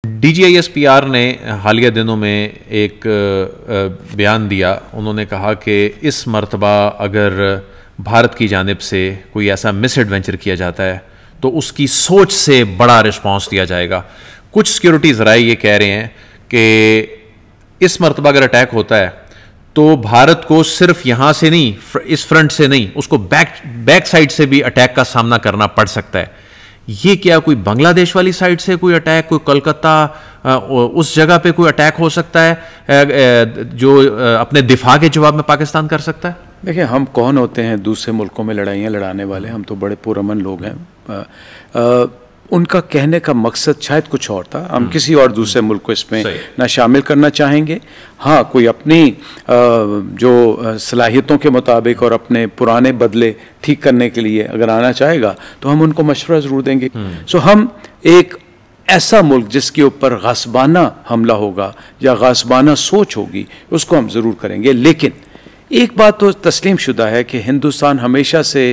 DGISPR ने हालिया दिनों में एक बयान दिया। उन्होंने कहा कि इस मर्तबा अगर भारत की जानिब से कोई ऐसा मिस एडवेंचर किया जाता है तो उसकी सोच से बड़ा रिस्पांस दिया जाएगा। कुछ सिक्योरिटी ज़राए ये कह रहे हैं कि इस मर्तबा अगर अटैक होता है तो भारत को सिर्फ यहाँ से नहीं, इस फ्रंट से नहीं, उसको बैक साइड से भी अटैक का सामना करना पड़ सकता है। ये क्या कोई बांग्लादेश वाली साइड से कोई अटैक, कोई कोलकाता उस जगह पे कोई अटैक हो सकता है जो अपने दिफा के जवाब में पाकिस्तान कर सकता है? देखिए, हम कौन होते हैं दूसरे मुल्कों में लड़ाइयाँ लड़ाने वाले? हम तो बड़े पुरअमन लोग हैं। उनका कहने का मकसद शायद कुछ और था। हम किसी और दूसरे मुल्क को इसमें ना शामिल करना चाहेंगे। हाँ, कोई अपनी जो सलाहियतों के मुताबिक और अपने पुराने बदले ठीक करने के लिए अगर आना चाहेगा तो हम उनको मशवरा ज़रूर देंगे। सो हम एक ऐसा मुल्क जिसके ऊपर गासबाना हमला होगा या गासबाना सोच होगी उसको हम ज़रूर करेंगे। लेकिन एक बात तो तस्लीम शुदा है कि हिंदुस्तान हमेशा से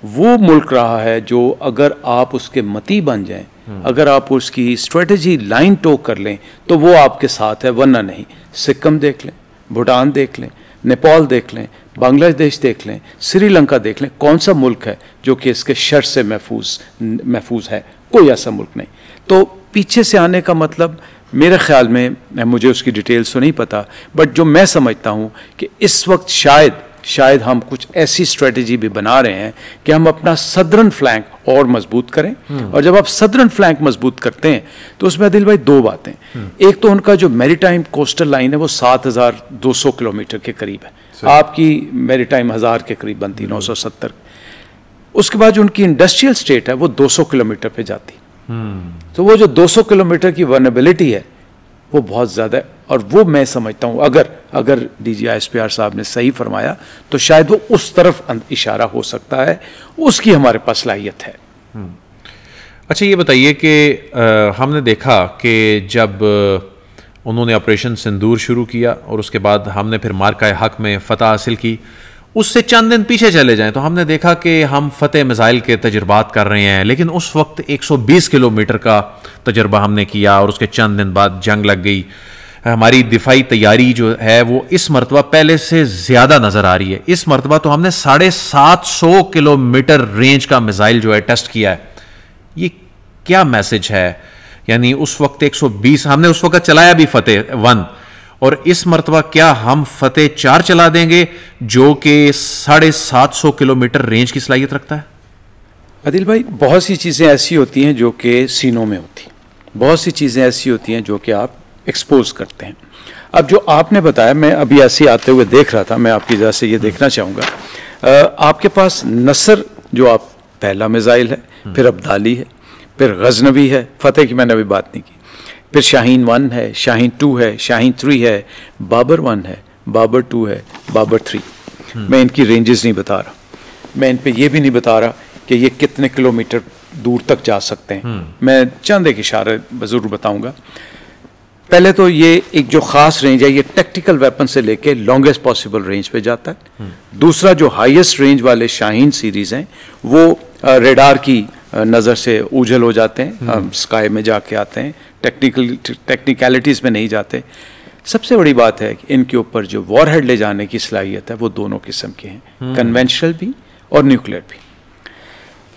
वो मुल्क रहा है जो अगर आप उसके मती बन जाएं, अगर आप उसकी स्ट्रेटजी लाइन टो कर लें तो वो आपके साथ है, वरना नहीं। सिक्किम देख लें, भूटान देख लें, नेपाल देख लें, बांग्लादेश देख लें, श्रीलंका देख लें, कौन सा मुल्क है जो कि इसके शर से महफूज है? कोई ऐसा मुल्क नहीं। तो पीछे से आने का मतलब मेरे ख्याल में, मुझे उसकी डिटेल्स तो नहीं पता, बट जो मैं समझता हूँ कि इस वक्त शायद हम कुछ ऐसी स्ट्रेटजी भी बना रहे हैं कि हम अपना सदर्न फ्लैंक और मजबूत करें। और जब आप सदर्न फ्लैंक मजबूत करते हैं तो उसमें आदिल भाई दो बातें। एक तो उनका जो मैरीटाइम कोस्टल लाइन है वो 7200 किलोमीटर के करीब है। आपकी मैरीटाइम 1000 के करीब बनती, 970। उसके बाद जो उनकी इंडस्ट्रियल स्टेट है वो 200 किलोमीटर पे जाती। तो वो जो 200 किलोमीटर की वर्नेबिलिटी है वो बहुत ज़्यादा है। और वो मैं समझता हूँ अगर DGISPR साहब ने सही फरमाया तो शायद वो उस तरफ इशारा हो सकता है, उसकी हमारे पास सलाहियत है। अच्छा, ये बताइए कि हमने देखा कि जब उन्होंने ऑपरेशन सिंदूर शुरू किया और उसके बाद हमने फिर मार्का हक में फ़तह हासिल की, उससे चंद दिन पीछे चले जाएं तो हमने देखा कि हम फतेह मिसाइल के तजुर्बात कर रहे हैं, लेकिन उस वक्त 120 किलोमीटर का तजुर्बा हमने किया और उसके चंद दिन बाद जंग लग गई। हमारी दिफाई तैयारी जो है वो इस मरतबा पहले से ज़्यादा नज़र आ रही है। इस मरतबा तो हमने 750 किलोमीटर रेंज का मिसाइल जो है टेस्ट किया है। ये क्या मैसेज है? यानी उस वक्त 120 हमने उस वक्त चलाया भी फतेह 1, और इस मरतबा क्या हम फतेह 4 चला देंगे जो कि 750 किलोमीटर रेंज की सलाहियत रखता है? आदिल भाई, बहुत सी चीज़ें ऐसी होती हैं जो कि सीनों में होती, बहुत सी चीज़ें ऐसी होती हैं जो कि आप एक्सपोज करते हैं। अब जो आपने बताया, मैं अभी ऐसे आते हुए देख रहा था, मैं आपकी वजह से ये देखना चाहूँगा। आपके पास नसर जो आप पहला मिसाइल है, फिर अब्दाली है, फिर गजनवी है, फतेह की मैंने अभी बात नहीं की, फिर शाहीन 1 है, शाहीन 2 है, शाहीन 3 है, बाबर 1 है, बाबर 2 है, बाबर 3। मैं इनकी रेंजेस नहीं बता रहा, मैं इन पे ये भी नहीं बता रहा कि ये कितने किलोमीटर दूर तक जा सकते हैं। मैं चंद एक इशारे ज़रूर बताऊंगा। पहले तो ये एक जो ख़ास रेंज है ये टैक्टिकल वेपन से लेके लॉन्गेस्ट पॉसिबल रेंज पे जाता है। दूसरा जो हाईएस्ट रेंज वाले शाहीन सीरीज़ हैं वो रेडार की नज़र से ओझल हो जाते हैं, स्काई में जाके आते हैं, टेक्निकलिटीज़ में नहीं जाते। सबसे बड़ी बात है कि इनके ऊपर जो वॉरहेड ले जाने की सलाहियत है वो दोनों किस्म के हैं, कन्वेंशनल भी और न्यूक्लियर भी।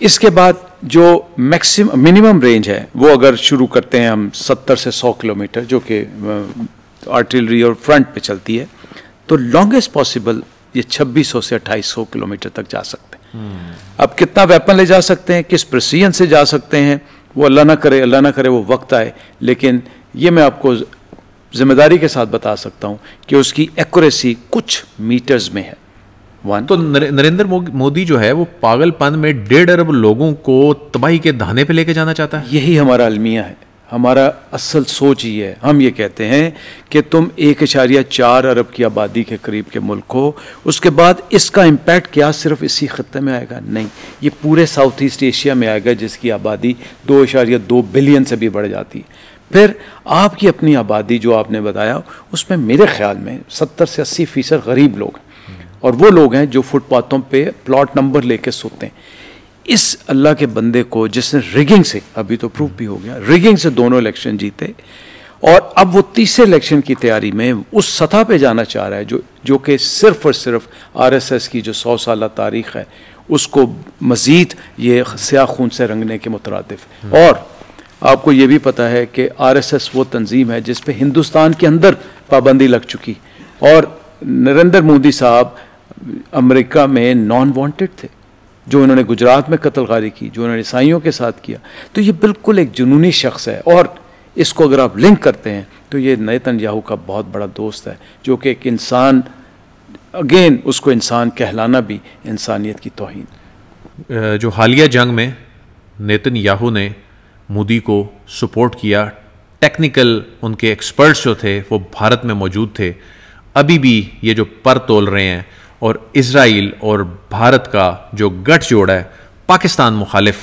इसके बाद जो मिनिमम रेंज है वो अगर शुरू करते हैं हम 70 से 100 किलोमीटर जो कि आर्टिलरी और फ्रंट पे चलती है, तो लॉन्गेस्ट पॉसिबल ये 2600 से 2800 किलोमीटर तक जा सकते हैं। अब कितना वेपन ले जा सकते हैं, किस प्रिसीजन से जा सकते हैं, वो अल्लाह ना करे वो वक्त आए, लेकिन ये मैं आपको जिम्मेदारी के साथ बता सकता हूँ कि उसकी एक्यूरेसी कुछ मीटर्स में है। तो नरेंद्र मोदी जो है वो पागलपन में 1.5 अरब लोगों को तबाही के धाने पे लेके जाना चाहता है। यही हमारा अलमिया है, हमारा असल सोच ही है। हम ये कहते हैं कि तुम 1.4 अरब की आबादी के करीब के मुल्क हो, उसके बाद इसका इम्पैक्ट क्या सिर्फ इसी खत्ते में आएगा? नहीं, ये पूरे साउथ ईस्ट एशिया में आएगा जिसकी आबादी 2.2 बिलियन से भी बढ़ जाती है। फिर आपकी अपनी आबादी जो आपने बताया उसमें मेरे ख्याल में 70 से 80% गरीब लोग हैं, और वो लोग हैं जो फुटपाथों पे प्लॉट नंबर लेके सोते हैं। इस अल्लाह के बंदे को जिसने रिगिंग से, अभी तो प्रूफ भी हो गया, रिगिंग से दोनों इलेक्शन जीते, और अब वो तीसरे इलेक्शन की तैयारी में उस सतह पे जाना चाह रहा है जो कि सिर्फ और सिर्फ आरएसएस की जो 100 साल तारीख है उसको मज़ीद ये स्याह खून से रंगने के मुतरादिफ। और आपको ये भी पता है कि आरएसएस वो तंजीम है जिस पे हिंदुस्तान के अंदर पाबंदी लग चुकी, और नरेंद्र मोदी साहब अमेरिका में नॉन वांटेड थे, जो इन्होंने गुजरात में कत्लगारी की, जो इन्होंने ईसाइयों के साथ किया। तो ये बिल्कुल एक जुनूनी शख्स है, और इसको अगर आप लिंक करते हैं तो ये नेतन्याहू का बहुत बड़ा दोस्त है, जो कि एक इंसान, अगेन उसको इंसान कहलाना भी इंसानियत की तौहीन। जो हालिया जंग में नेतन्याहू ने मोदी को सपोर्ट किया, टेक्निकल उनके एक्सपर्ट्स जो थे वो भारत में मौजूद थे, अभी भी ये जो पर तोल रहे हैं, और इजराइल और भारत का जो गठजोड़ है पाकिस्तान मुखालिफ,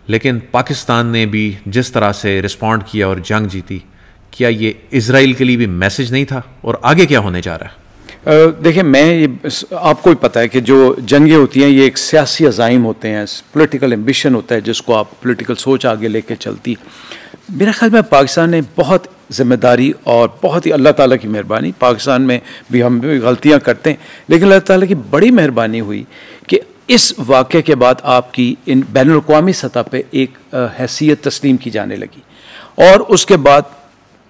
लेकिन पाकिस्तान ने भी जिस तरह से रिस्पॉन्ड किया और जंग जीती, क्या ये इजराइल के लिए भी मैसेज नहीं था, और आगे क्या होने जा रहा है? देखिए, आपको भी पता है कि जो जंगें होती हैं ये एक सियासी अज़ाइम होते हैं, पॉलिटिकल एम्बिशन होता है जिसको आप पॉलिटिकल सोच आगे लेके चलती। मेरा ख्याल में पाकिस्तान ने बहुत ज़िम्मेदारी और बहुत ही अल्लाह ताला की मेहरबानी, पाकिस्तान में भी हम भी गलतियाँ करते हैं, लेकिन अल्लाह ताला की बड़ी मेहरबानी हुई कि इस वाक़े के बाद आपकी इन बैनुल-अक़वामी सतह पे एक हैसियत तस्लीम की जाने लगी, और उसके बाद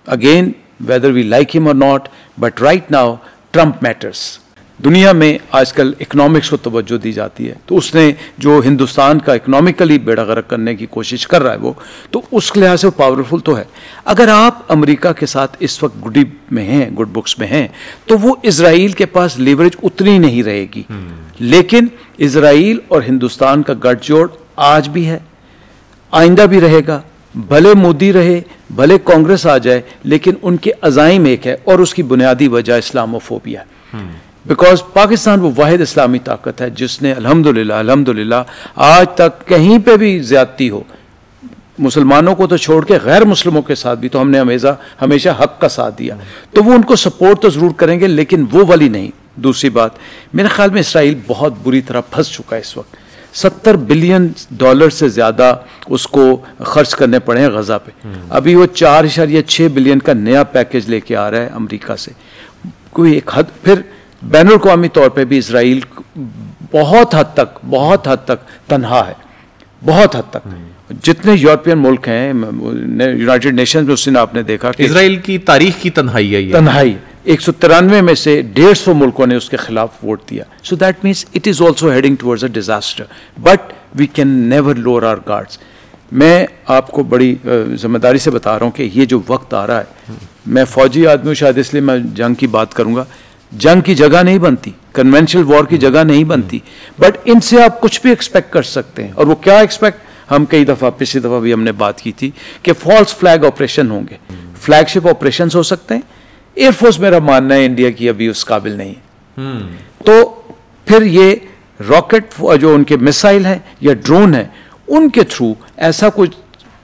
again whether we like him और not, but right now Trump matters. दुनिया में आजकल इकोनॉमिक्स को तवज्जो दी जाती है, तो उसने जो हिंदुस्तान का इकोनॉमिकली बेड़ा गर्क करने की कोशिश कर रहा है वो, तो उस लिहाज से वो पावरफुल तो है। अगर आप अमेरिका के साथ इस वक्त गुडी में हैं, गुड बुक्स में हैं, तो वो इजराइल के पास लीवरेज उतनी नहीं रहेगी, लेकिन इजराइल और हिंदुस्तान का गठजोड़ आज भी है, आइंदा भी रहेगा। भले मोदी रहे, भले कांग्रेस आ जाए, लेकिन उनके अज़ाइम एक है, और उसकी बुनियादी वजह इस्लामोफोबिया है। बिकॉज पाकिस्तान वो वाहिद इस्लामी ताकत है जिसने अल्हम्दुलिल्लाह आज तक कहीं पे भी ज्यादती हो, मुसलमानों को तो छोड़ के गैर मुस्लिमों के साथ भी तो हमने हमेशा हक का साथ दिया, तो वो उनको सपोर्ट तो ज़रूर करेंगे, लेकिन वो वाली नहीं। दूसरी बात, मेरे ख्याल में इसराइल बहुत बुरी तरह फंस चुका है इस वक्त। $70 बिलियन से ज़्यादा उसको खर्च करने पड़े हैं गज़ा पे। अभी वो 4.6 बिलियन का नया पैकेज लेके आ रहा है अमेरिका से। कोई एक हद, फिर बैनुल-अक़वामी तौर पे भी इसराइल बहुत हद तक तन्हा है, बहुत हद तक। जितने यूरोपियन मुल्क हैं, यूनाइटेड नेशंस में उसने आपने देखा कि इसराइल की तारीख की तन्हाई है ये। तन्हाई 193 में से 150 मुल्कों ने उसके खिलाफ वोट दिया। So that means it is also heading towards a disaster, but we can never lower our guards. मैं आपको बड़ी जिम्मेदारी से बता रहा हूँ कि ये जो वक्त आ रहा है, मैं फौजी आदमी हूँ शायद इसलिए मैं जंग की बात करूँगा, जंग की जगह नहीं बनती, कन्वेंशनल वॉर की जगह नहीं बनती, बट इनसे आप कुछ भी एक्सपेक्ट कर सकते हैं। और वो क्या एक्सपेक्ट, हम कई दफ़ा, पिछली दफ़ा भी हमने बात की थी कि फॉल्स फ्लैग ऑपरेशन होंगे, फ्लैगशिप ऑपरेशन हो सकते हैं। एयरफोर्स मेरा मानना है इंडिया की अभी उस काबिल नहीं है, तो फिर ये रॉकेट जो उनके मिसाइल हैं या ड्रोन हैं, उनके थ्रू ऐसा कुछ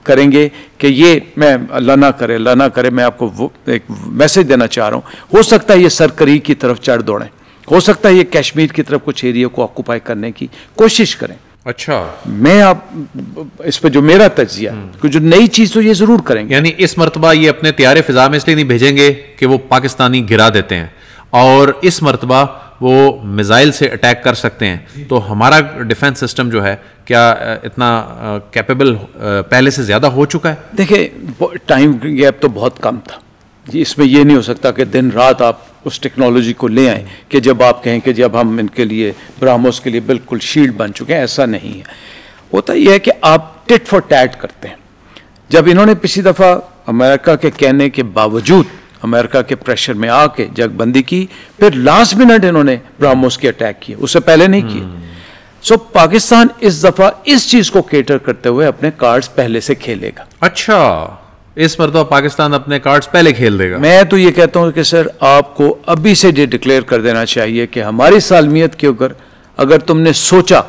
करेंगे कि ये, मैं अल्लाह ना करे, मैं आपको एक मैसेज देना चाह रहा हूँ, हो सकता है ये सरकरी की तरफ चढ़ दौड़ें, हो सकता है ये कश्मीर की तरफ कुछ एरिया को ऑक्यूपाई करने की कोशिश करें। अच्छा, मैं आप इस पर जो मेरा तज्जिया, जो नई चीज तो ये जरूर करेंगे। यानी इस मरतबा ये अपने तैयारे फिजा में इसलिए नहीं भेजेंगे कि वो पाकिस्तानी गिरा देते हैं, और इस मरतबा वो मिसाइल से अटैक कर सकते हैं, तो हमारा डिफेंस सिस्टम जो है क्या इतना कैपेबल पहले से ज़्यादा हो चुका है? देखिए, टाइम गैप तो बहुत कम था, इसमें यह नहीं हो सकता कि दिन रात आप उस टेक्नोलॉजी को ले आएँ कि जब आप कहें कि जब हम इनके लिए, ब्राह्मोस के लिए बिल्कुल शील्ड बन चुके हैं, ऐसा नहीं है। होता यह है कि आप टिट फॉर टैट करते हैं। जब इन्होंने पिछली दफ़ा अमेरिका के कहने के बावजूद, अमेरिका के प्रेशर में आके जंगबंदी की, फिर लास्ट मिनट इन्होंने ब्राह्मोस के अटैक किए, उससे पहले नहीं किए। सो पाकिस्तान इस दफ़ा इस चीज़ को केटर करते हुए अपने कार्ड्स पहले से खेलेगा। अच्छा, इस पर तो पाकिस्तान अपने कार्ड्स पहले खेल देगा। मैं तो ये कहता हूँ कि सर, आपको अभी से ये डिक्लेयर कर देना चाहिए कि हमारी सालमियत के ऊपर अगर तुमने सोचा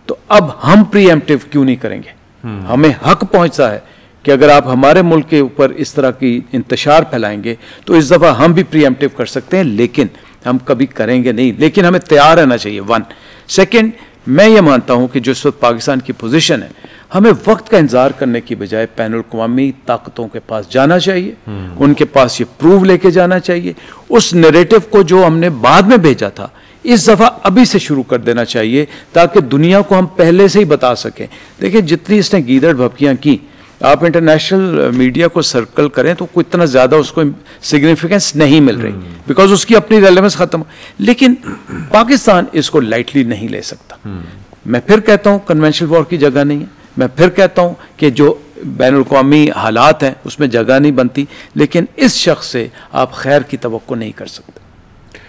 तो अब हम प्रीएम्प्टिव क्यों नहीं करेंगे। हमें हक पहुंचता है कि अगर आप हमारे मुल्क के ऊपर इस तरह की इंतशार फैलाएंगे तो इस दफ़ा हम भी प्रीएम्प्टिव कर सकते हैं, लेकिन हम कभी करेंगे नहीं। लेकिन हमें तैयार रहना चाहिए, 1। सेकेंड, मैं ये मानता हूँ कि जो इस वक्त पाकिस्तान की पोजीशन है, हमें वक्त का इंतजार करने की बजाय बैनुल अक़वामी ताकतों के पास जाना चाहिए, उनके पास ये प्रूव लेके जाना चाहिए। उस नैरेटिव को जो हमने बाद में भेजा था, इस दफ़ा अभी से शुरू कर देना चाहिए, ताकि दुनिया को हम पहले से ही बता सकें। देखिए, जितनी इसने गीदड़ भपकियाँ की, आप इंटरनेशनल मीडिया को सर्कल करें तो कोई इतना ज़्यादा उसको सिग्निफिकेंस नहीं मिल रही, बिकॉज उसकी अपनी रेलेवेंस ख़त्म। लेकिन पाकिस्तान इसको लाइटली नहीं ले सकता। मैं फिर कहता हूँ कन्वेंशनल वॉर की जगह नहीं है, मैं फिर कहता हूँ कि जो बैनुल अक़वामी हालात हैं उसमें जगह नहीं बनती, लेकिन इस शख्स से आप खैर की तवक्को नहीं कर सकते।